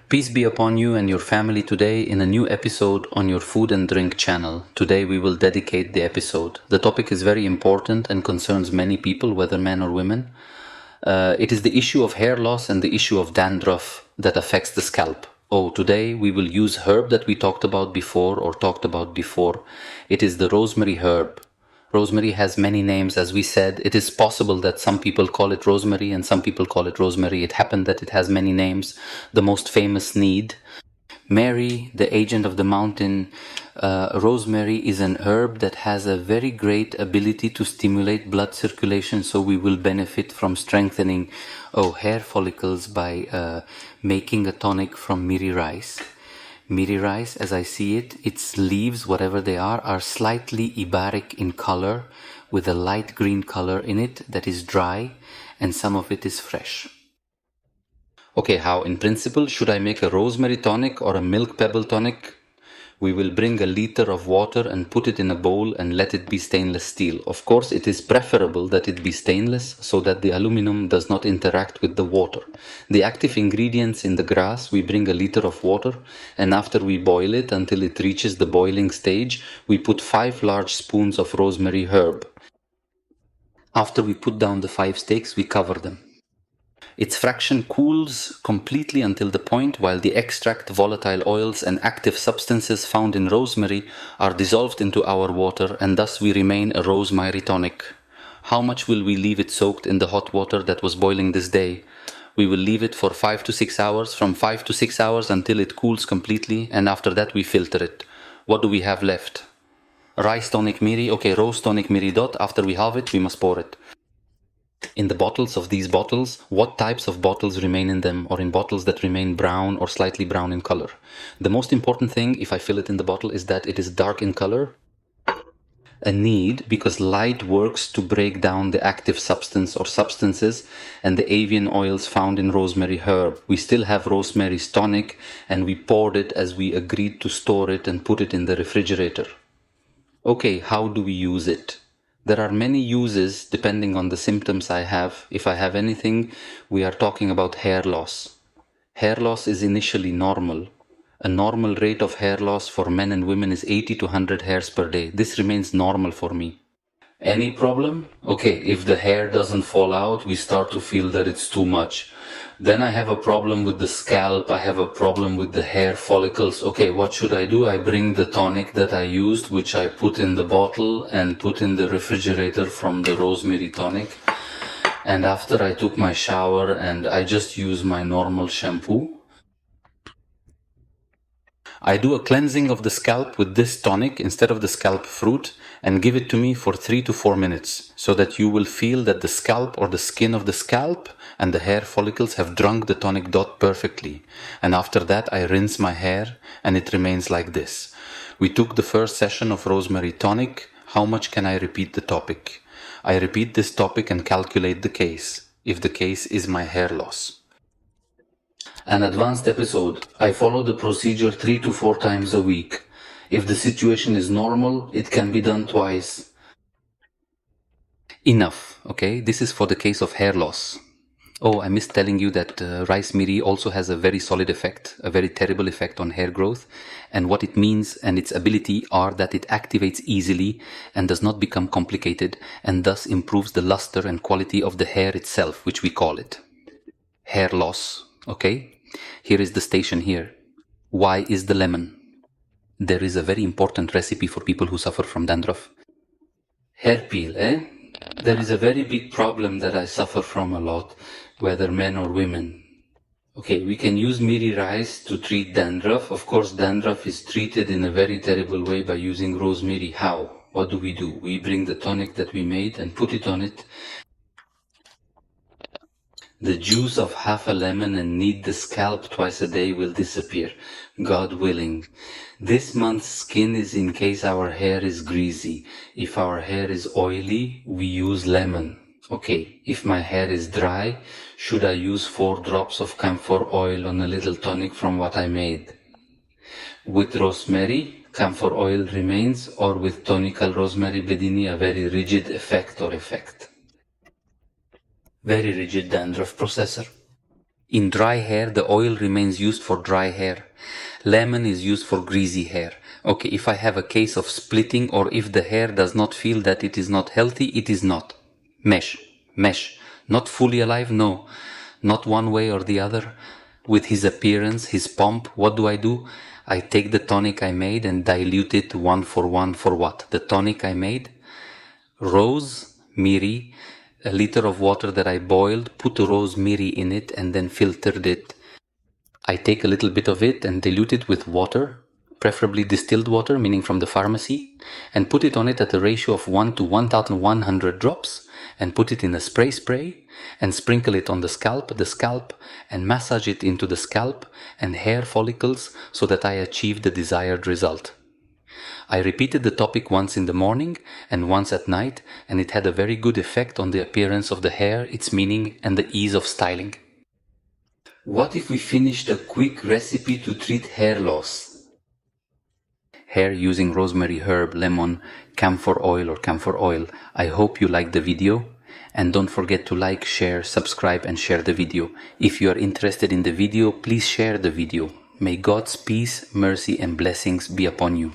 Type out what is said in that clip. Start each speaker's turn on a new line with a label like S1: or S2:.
S1: Peace be upon you and your family today in a new episode on your Food and Drink channel. Today we will dedicate the episode. The topic is very important and concerns many people, whether men or women. It is the issue of hair loss and the issue of dandruff that affects the scalp. Today we will use herb that we talked about before. It is the rosemary herb. Rosemary has many names, as we said. It is possible that some people call it rosemary and some people call it rosemary. It happened that it has many names. The most famous need, Mary, the agent of the mountain. Rosemary is an herb that has a very great ability to stimulate blood circulation, so we will benefit from strengthening hair follicles by making a tonic from miri rice. Miri rice, as I see it, its leaves, whatever they are slightly ibaric in color, with a light green color in it that is dry, and some of it is fresh. Okay, how in principle should I make a rosemary tonic or a milk pebble tonic? We will bring a liter of water and put it in a bowl and let it be stainless steel. Of course, it is preferable that it be stainless so that the aluminum does not interact with the water. The active ingredients in the grass, we bring a liter of water, and after we boil it until it reaches the boiling stage, we put 5 large spoons of rosemary herb. After we put down the 5 stakes, we cover them. Its fraction cools completely until the point while the extract, volatile oils and active substances found in rosemary are dissolved into our water, and thus we remain a rosemary tonic. How much will we leave it soaked in the hot water that was boiling this day? We will leave it for 5 to 6 hours, from 5 to 6 hours until it cools completely, and after that we filter it. What do we have left? Rice tonic miri, rose tonic miri dot. After we halve it, we must pour it. In the bottles of these bottles, what types of bottles remain in them, or in bottles that remain brown or slightly brown in color? The most important thing, if I fill it in the bottle, is that it is dark in color. A need, because light works to break down the active substance or substances and the avian oils found in rosemary herb. We still have rosemary's tonic, and we poured it as we agreed to store it and put it in the refrigerator. Okay, how do we use it? There are many uses depending on the symptoms I have. If I have anything, we are talking about hair loss. Hair loss is initially normal. A normal rate of hair loss for men and women is 80 to 100 hairs per day. This remains normal for me. Any problem? Okay, if the hair doesn't fall out, we start to feel that it's too much. Then I have a problem with the scalp, I have a problem with the hair follicles. Okay, what should I do? I bring the tonic that I used, which I put in the bottle and put in the refrigerator from the rosemary tonic. And after I took my shower and I just use my normal shampoo, I do a cleansing of the scalp with this tonic instead of the scalp fruit and give it to me for 3 to 4 minutes, so that you will feel that the scalp or the skin of the scalp and the hair follicles have drunk the tonic dot perfectly. And after that I rinse my hair and it remains like this. We took the first session of rosemary tonic. How much can I repeat the topic? I repeat this topic and calculate the case, if the case is my hair loss. An advanced episode. I follow the procedure 3 to 4 times a week. If the situation is normal, it can be done twice. Enough, okay? This is for the case of hair loss. I missed telling you that rice miri also has a very solid effect, a very terrible effect on hair growth. And what it means and its ability are that it activates easily and does not become complicated, and thus improves the luster and quality of the hair itself, which we call it hair loss, okay? Here is the station here. Why is the lemon? There is a very important recipe for people who suffer from dandruff. Hair peel, There is a very big problem that I suffer from a lot, whether men or women. Okay, we can use miri rice to treat dandruff. Of course, dandruff is treated in a very terrible way by using rosemary. How? What do? We bring the tonic that we made and put it on it. The juice of half a lemon and knead the scalp twice a day will disappear, God willing. This month's skin is in case our hair is greasy. If our hair is oily, we use lemon. Okay, if my hair is dry, should I use 4 drops of camphor oil on a little tonic from what I made? With rosemary, camphor oil remains, or with tonical rosemary bedini, a very rigid effect. Very rigid dandruff processor. In dry hair, the oil remains used for dry hair. Lemon is used for greasy hair. Okay, if I have a case of splitting, or if the hair does not feel that it is not healthy, it is not. Mesh. Not fully alive, no. Not one way or the other. With his appearance, his pomp, what do? I take the tonic I made and dilute it 1:1 for what? The tonic I made? Rosemary, a liter of water that I boiled, put rosemary in it and then filtered it. I take a little bit of it and dilute it with water, preferably distilled water, meaning from the pharmacy, and put it on it at a ratio of 1 to 1,100 drops, and put it in a spray and sprinkle it on the scalp, and massage it into the scalp and hair follicles so that I achieve the desired result. I repeated the topic once in the morning and once at night, and it had a very good effect on the appearance of the hair, its meaning, and the ease of styling. What if we finished a quick recipe to treat hair loss? Hair using rosemary herb, lemon, camphor oil. I hope you liked the video, and don't forget to like, share, subscribe and share the video. If you are interested in the video, please share the video. May God's peace, mercy and blessings be upon you.